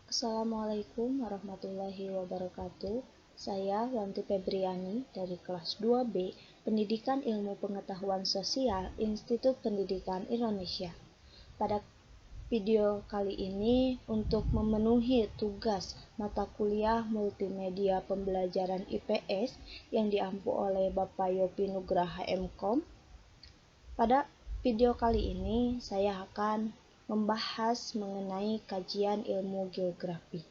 Assalamualaikum warahmatullahi wabarakatuh. Saya Wanti Febriani dari kelas 2B Pendidikan Ilmu Pengetahuan Sosial Institut Pendidikan Indonesia. Pada video kali ini untuk memenuhi tugas mata kuliah Multimedia Pembelajaran IPS yang diampu oleh Bapak Yopi Nugraha MKom. Pada video kali ini saya akan membahas mengenai kajian ilmu geografi.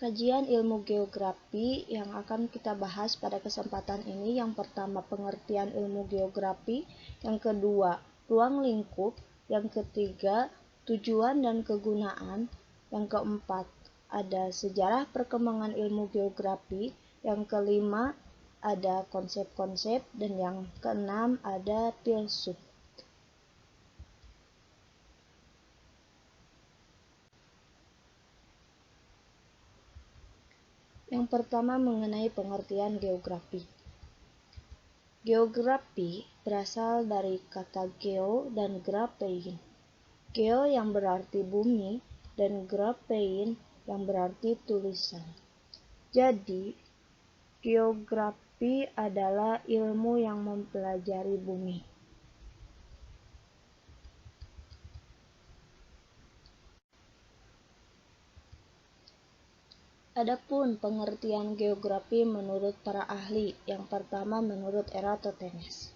Kajian ilmu geografi yang akan kita bahas pada kesempatan ini, yang pertama pengertian ilmu geografi, yang kedua ruang lingkup, yang ketiga tujuan dan kegunaan, yang keempat ada sejarah perkembangan ilmu geografi, yang kelima ada konsep-konsep, dan yang keenam ada filsuf. Yang pertama mengenai pengertian geografi. Geografi berasal dari kata geo dan graphein. Geo yang berarti bumi dan graphein yang berarti tulisan. Jadi, geografi adalah ilmu yang mempelajari bumi. Adapun pengertian geografi menurut para ahli, yang pertama menurut Eratosthenes.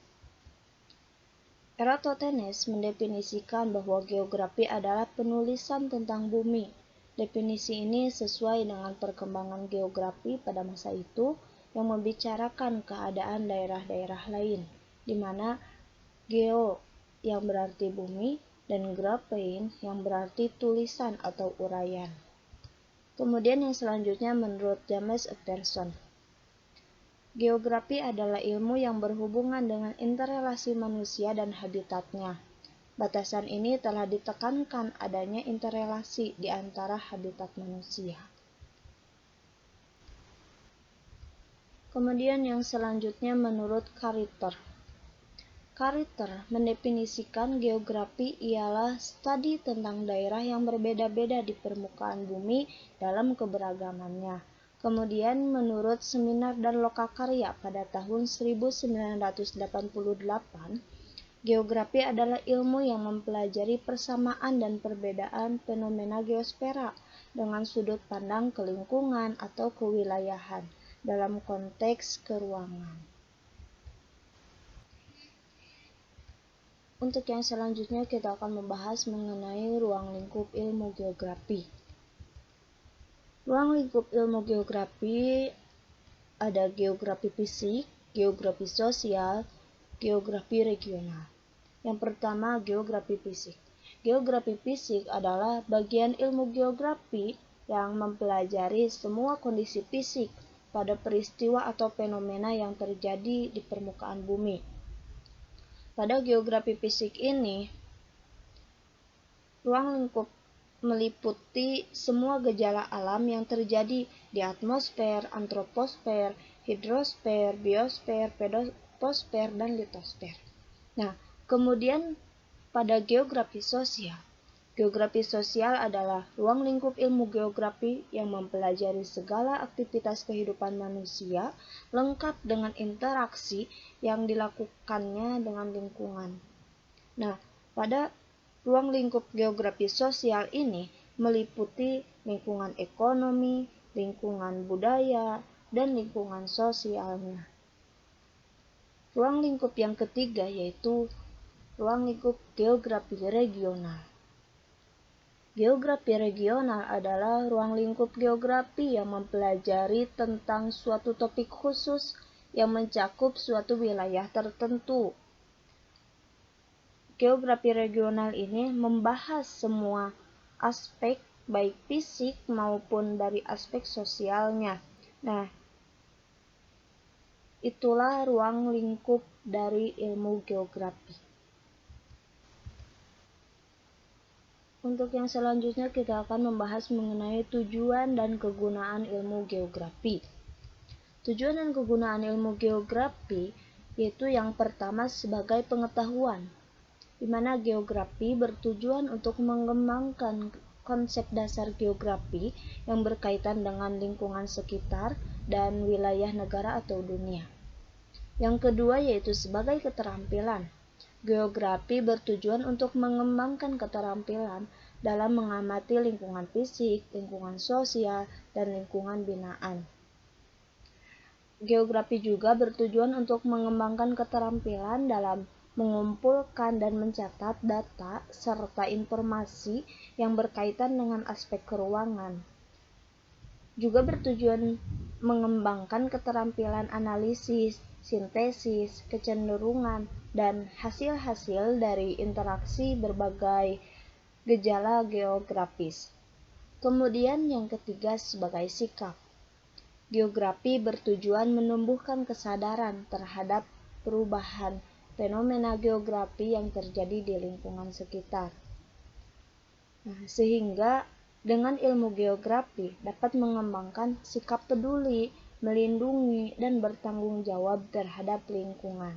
Eratosthenes mendefinisikan bahwa geografi adalah penulisan tentang bumi. Definisi ini sesuai dengan perkembangan geografi pada masa itu yang membicarakan keadaan daerah-daerah lain, di mana geo yang berarti bumi dan graphein yang berarti tulisan atau uraian. Kemudian yang selanjutnya menurut James Patterson. Geografi adalah ilmu yang berhubungan dengan interrelasi manusia dan habitatnya. Batasan ini telah ditekankan adanya interrelasi di antara habitat manusia. Kemudian yang selanjutnya menurut Cariter. Cariter mendefinisikan geografi ialah studi tentang daerah yang berbeda-beda di permukaan bumi dalam keberagamannya. Kemudian menurut Seminar dan Lokakarya pada tahun 1988, geografi adalah ilmu yang mempelajari persamaan dan perbedaan fenomena geosfera dengan sudut pandang kelingkungan atau kewilayahan dalam konteks keruangan. Untuk yang selanjutnya kita akan membahas mengenai ruang lingkup ilmu geografi. Ruang lingkup ilmu geografi ada geografi fisik, geografi sosial, geografi regional. Yang pertama, geografi fisik. Geografi fisik adalah bagian ilmu geografi yang mempelajari semua kondisi fisik pada peristiwa atau fenomena yang terjadi di permukaan bumi. Pada geografi fisik ini, ruang lingkup meliputi semua gejala alam yang terjadi di atmosfer, antroposfer, hidrosfer, biosfer, pedosfer, dan litosfer. Nah, kemudian pada geografi sosial. Geografi sosial adalah ruang lingkup ilmu geografi yang mempelajari segala aktivitas kehidupan manusia lengkap dengan interaksi yang dilakukannya dengan lingkungan. Nah, pada ruang lingkup geografi sosial ini meliputi lingkungan ekonomi, lingkungan budaya, dan lingkungan sosialnya. Ruang lingkup yang ketiga yaitu ruang lingkup geografi regional. Geografi regional adalah ruang lingkup geografi yang mempelajari tentang suatu topik khusus yang mencakup suatu wilayah tertentu. Geografi regional ini membahas semua aspek baik fisik maupun dari aspek sosialnya. Nah, itulah ruang lingkup dari ilmu geografi. Untuk yang selanjutnya kita akan membahas mengenai tujuan dan kegunaan ilmu geografi. Tujuan dan kegunaan ilmu geografi yaitu yang pertama sebagai pengetahuan. di mana geografi bertujuan untuk mengembangkan konsep dasar geografi yang berkaitan dengan lingkungan sekitar dan wilayah negara atau dunia. Yang kedua yaitu sebagai keterampilan. Geografi bertujuan untuk mengembangkan keterampilan dalam mengamati lingkungan fisik, lingkungan sosial, dan lingkungan binaan. Geografi juga bertujuan untuk mengembangkan keterampilan dalam mengumpulkan dan mencatat data serta informasi yang berkaitan dengan aspek keuangan. Juga bertujuan mengembangkan keterampilan analisis, sintesis, kecenderungan, dan hasil-hasil dari interaksi berbagai gejala geografis. Kemudian yang ketiga sebagai sikap. Geografi bertujuan menumbuhkan kesadaran terhadap perubahan fenomena geografi yang terjadi di lingkungan sekitar. Sehingga dengan ilmu geografi dapat mengembangkan sikap peduli, melindungi, dan bertanggung jawab terhadap lingkungan,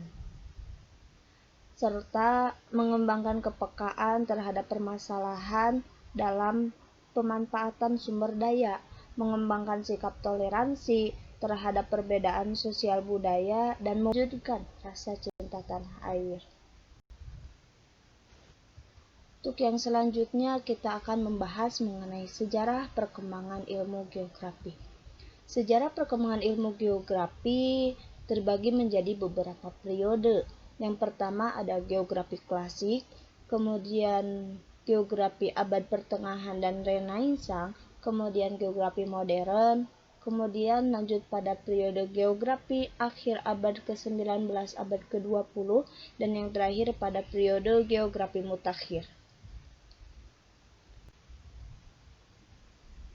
serta mengembangkan kepekaan terhadap permasalahan dalam pemanfaatan sumber daya, mengembangkan sikap toleransi terhadap perbedaan sosial budaya, dan mewujudkan rasa cinta tanah air. Untuk yang selanjutnya kita akan membahas mengenai sejarah perkembangan ilmu geografi. Sejarah perkembangan ilmu geografi terbagi menjadi beberapa periode. Yang pertama ada geografi klasik, kemudian geografi abad pertengahan dan Renaissance, kemudian geografi modern, kemudian lanjut pada periode geografi akhir abad ke-19 abad ke-20, dan yang terakhir pada periode geografi mutakhir.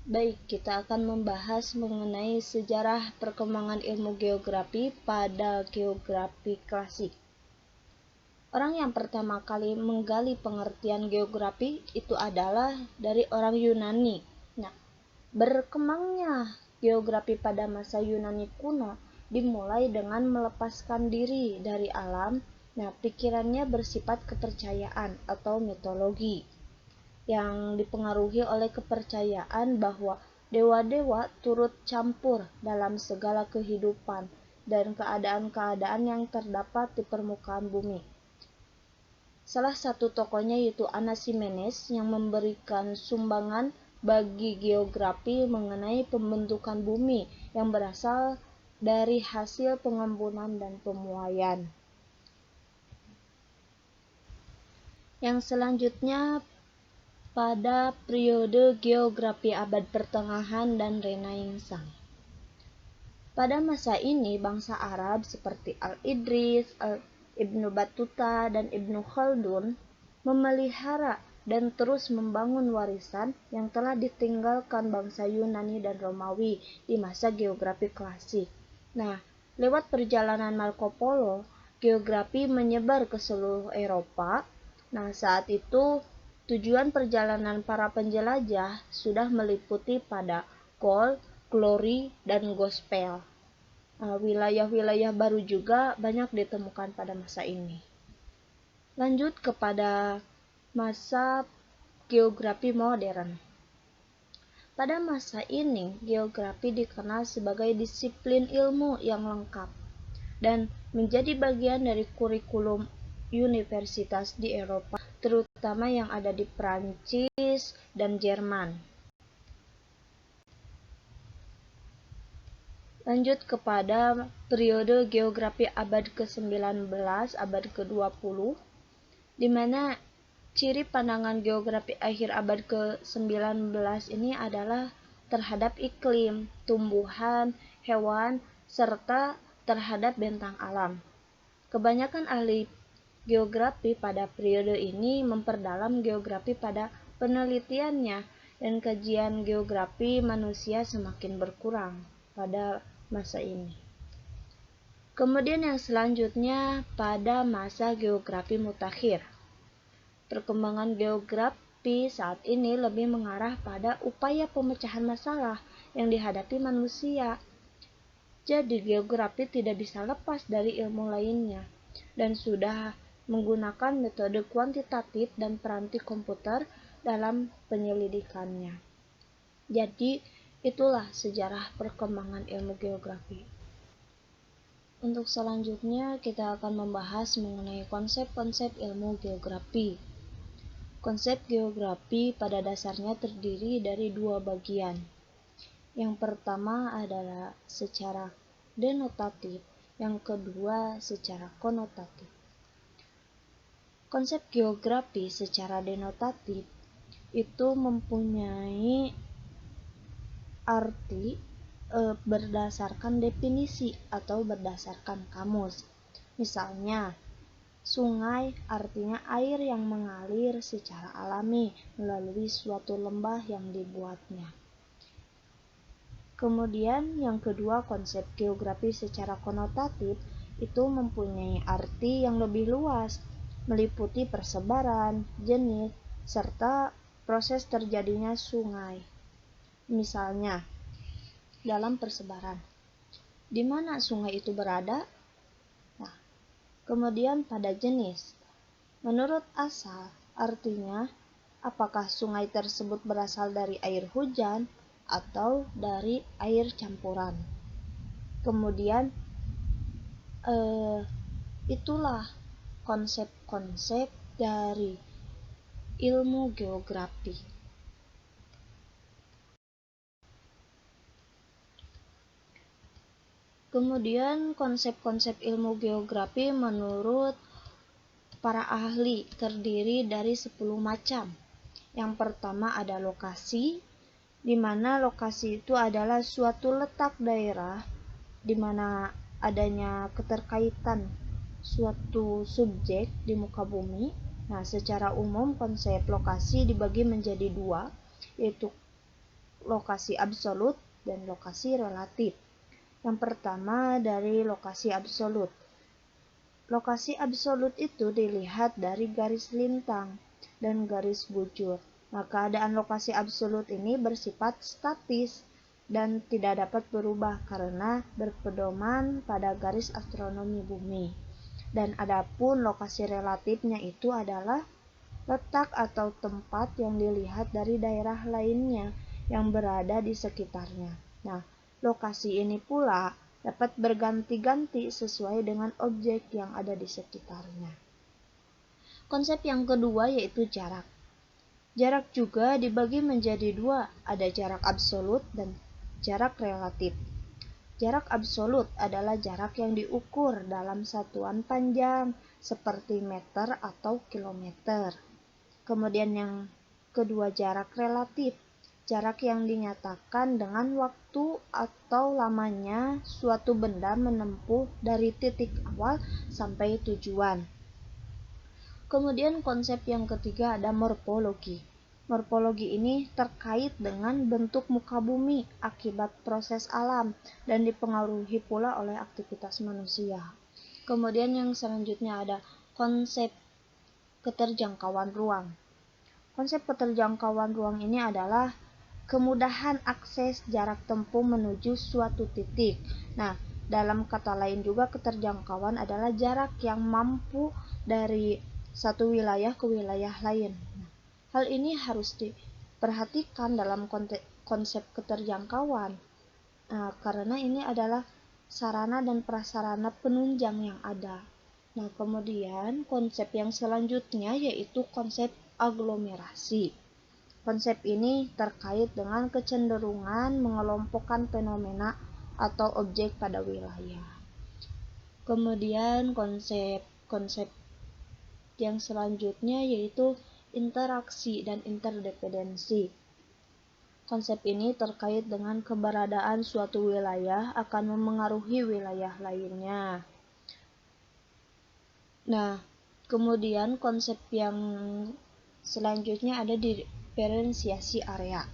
Baik, kita akan membahas mengenai sejarah perkembangan ilmu geografi pada geografi klasik. Orang yang pertama kali menggali pengertian geografi itu adalah dari orang Yunani. Berkembangnya geografi pada masa Yunani kuno dimulai dengan melepaskan diri dari alam. Pikirannya bersifat kepercayaan atau mitologi, yang dipengaruhi oleh kepercayaan bahwa dewa-dewa turut campur dalam segala kehidupan dan keadaan-keadaan yang terdapat di permukaan bumi. Salah satu tokohnya yaitu Anaximenes yang memberikan sumbangan bagi geografi mengenai pembentukan bumi yang berasal dari hasil pengembunan dan pemuaian. Yang selanjutnya pada periode geografi abad pertengahan dan Renaissance. Pada masa ini bangsa Arab seperti Al-Idris, Ibnu Battuta, dan Ibnu Khaldun memelihara dan terus membangun warisan yang telah ditinggalkan bangsa Yunani dan Romawi di masa geografi klasik. Lewat perjalanan Marco Polo, geografi menyebar ke seluruh Eropa. Saat itu tujuan perjalanan para penjelajah sudah meliputi pada Gaul, Glory, dan Gospel. Wilayah-wilayah baru juga banyak ditemukan pada masa ini. Lanjut kepada masa geografi modern. Pada masa ini, geografi dikenal sebagai disiplin ilmu yang lengkap dan menjadi bagian dari kurikulum universitas di Eropa, terutama yang ada di Prancis dan Jerman. Lanjut kepada periode geografi abad ke-19, abad ke-20, di mana ciri pandangan geografi akhir abad ke-19 ini adalah terhadap iklim, tumbuhan, hewan, serta terhadap bentang alam. Kebanyakan ahli geografi pada periode ini memperdalam geografi pada penelitiannya, dan kajian geografi manusia semakin berkurang pada masa ini. Kemudian yang selanjutnya pada masa geografi mutakhir. Perkembangan geografi saat ini lebih mengarah pada upaya pemecahan masalah yang dihadapi manusia. Jadi geografi tidak bisa lepas dari ilmu lainnya dan sudah menggunakan metode kuantitatif dan peranti komputer dalam penyelidikannya. Jadi, itulah sejarah perkembangan ilmu geografi. Untuk selanjutnya, kita akan membahas mengenai konsep-konsep ilmu geografi. Konsep geografi pada dasarnya terdiri dari dua bagian. Yang pertama adalah secara denotatif, yang kedua secara konotatif. Konsep geografi secara denotatif itu mempunyai arti berdasarkan definisi atau berdasarkan kamus. Misalnya, sungai artinya air yang mengalir secara alami melalui suatu lembah yang dibuatnya. Kemudian yang kedua, konsep geografi secara konotatif itu mempunyai arti yang lebih luas, meliputi persebaran, jenis, serta proses terjadinya sungai. Misalnya, dalam persebaran, di mana sungai itu berada? Nah, kemudian pada jenis, menurut asal, artinya apakah sungai tersebut berasal dari air hujan atau dari air campuran. Kemudian itulah konsep-konsep dari ilmu geografi. Kemudian konsep-konsep ilmu geografi menurut para ahli terdiri dari 10 macam. Yang pertama ada lokasi, di mana lokasi itu adalah suatu letak daerah di mana adanya keterkaitan suatu subjek di muka bumi. Nah, secara umum konsep lokasi dibagi menjadi dua, yaitu lokasi absolut dan lokasi relatif. Yang pertama dari lokasi absolut. Lokasi absolut itu dilihat dari garis lintang dan garis bujur. Nah, keadaan lokasi absolut ini bersifat statis dan tidak dapat berubah karena berpedoman pada garis astronomi bumi. Dan adapun lokasi relatifnya itu adalah letak atau tempat yang dilihat dari daerah lainnya yang berada di sekitarnya. Nah, lokasi ini pula dapat berganti-ganti sesuai dengan objek yang ada di sekitarnya. Konsep yang kedua yaitu jarak. Jarak juga dibagi menjadi dua, ada jarak absolut dan jarak relatif. Jarak absolut adalah jarak yang diukur dalam satuan panjang seperti meter atau kilometer. Kemudian yang kedua jarak relatif, jarak yang dinyatakan dengan waktu atau lamanya suatu benda menempuh dari titik awal sampai tujuan. Kemudian konsep yang ketiga ada morfologi. Morfologi ini terkait dengan bentuk muka bumi akibat proses alam dan dipengaruhi pula oleh aktivitas manusia. Kemudian yang selanjutnya ada konsep keterjangkauan ruang. Konsep keterjangkauan ruang ini adalah kemudahan akses jarak tempuh menuju suatu titik. Nah, dalam kata lain juga keterjangkauan adalah jarak yang mampu dari satu wilayah ke wilayah lain. Hal ini harus diperhatikan dalam konsep keterjangkauan, karena ini adalah sarana dan prasarana penunjang yang ada. Nah, kemudian konsep yang selanjutnya yaitu konsep aglomerasi. Konsep ini terkait dengan kecenderungan mengelompokkan fenomena atau objek pada wilayah. Kemudian konsep yang selanjutnya yaitu interaksi dan interdependensi. Konsep ini terkait dengan keberadaan suatu wilayah akan memengaruhi wilayah lainnya. Nah, kemudian konsep yang selanjutnya ada diferensiasi area.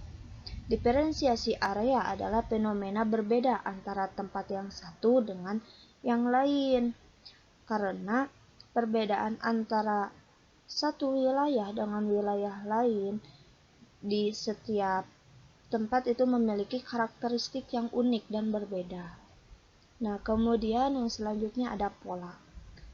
Diferensiasi area adalah fenomena berbeda antara tempat yang satu dengan yang lain. Karena perbedaan antara satu wilayah dengan wilayah lain di setiap tempat itu memiliki karakteristik yang unik dan berbeda. Nah, kemudian yang selanjutnya ada pola.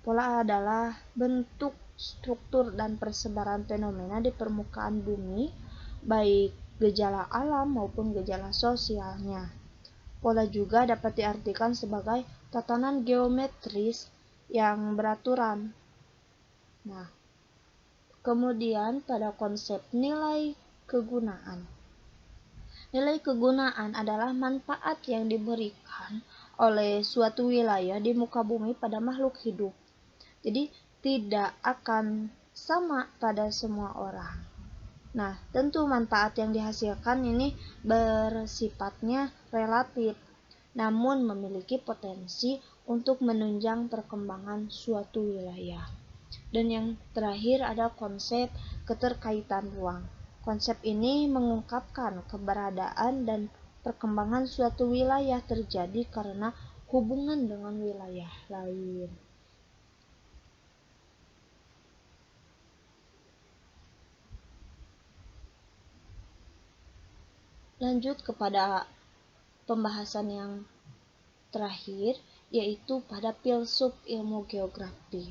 Pola adalah bentuk, struktur, dan persebaran fenomena di permukaan bumi, baik gejala alam maupun gejala sosialnya. Pola juga dapat diartikan sebagai tatanan geometris yang beraturan. Nah, kemudian pada konsep nilai kegunaan. Nilai kegunaan adalah manfaat yang diberikan oleh suatu wilayah di muka bumi pada makhluk hidup. Jadi tidak akan sama pada semua orang. Nah, tentu manfaat yang dihasilkan ini bersifatnya relatif, namun memiliki potensi untuk menunjang perkembangan suatu wilayah. Dan yang terakhir ada konsep keterkaitan ruang. Konsep ini mengungkapkan keberadaan dan perkembangan suatu wilayah terjadi karena hubungan dengan wilayah lain. Lanjut kepada pembahasan yang terakhir, yaitu pada filsuf ilmu geografi.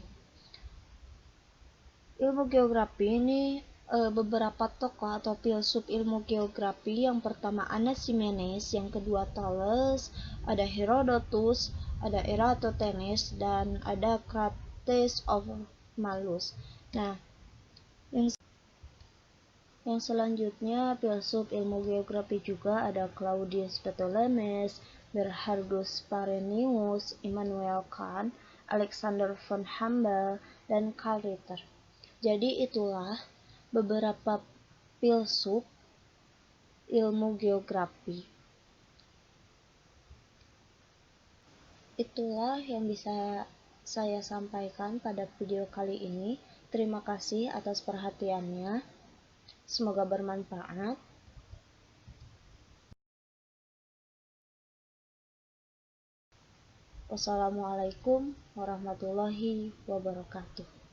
Ilmu geografi ini beberapa tokoh atau filsuf ilmu geografi. Yang pertama Anaximenes, yang kedua Thales, ada Herodotus, ada Eratosthenes, dan ada Crates of Malus. Nah, yang selanjutnya filsuf ilmu geografi juga ada Claudius Ptolemies, Bernhardus Parenius, Immanuel Kant, Alexander von Humboldt, dan Karl Ritter. Jadi itulah beberapa filsuf ilmu geografi. Itulah yang bisa saya sampaikan pada video kali ini. Terima kasih atas perhatiannya. Semoga bermanfaat. Wassalamualaikum warahmatullahi wabarakatuh.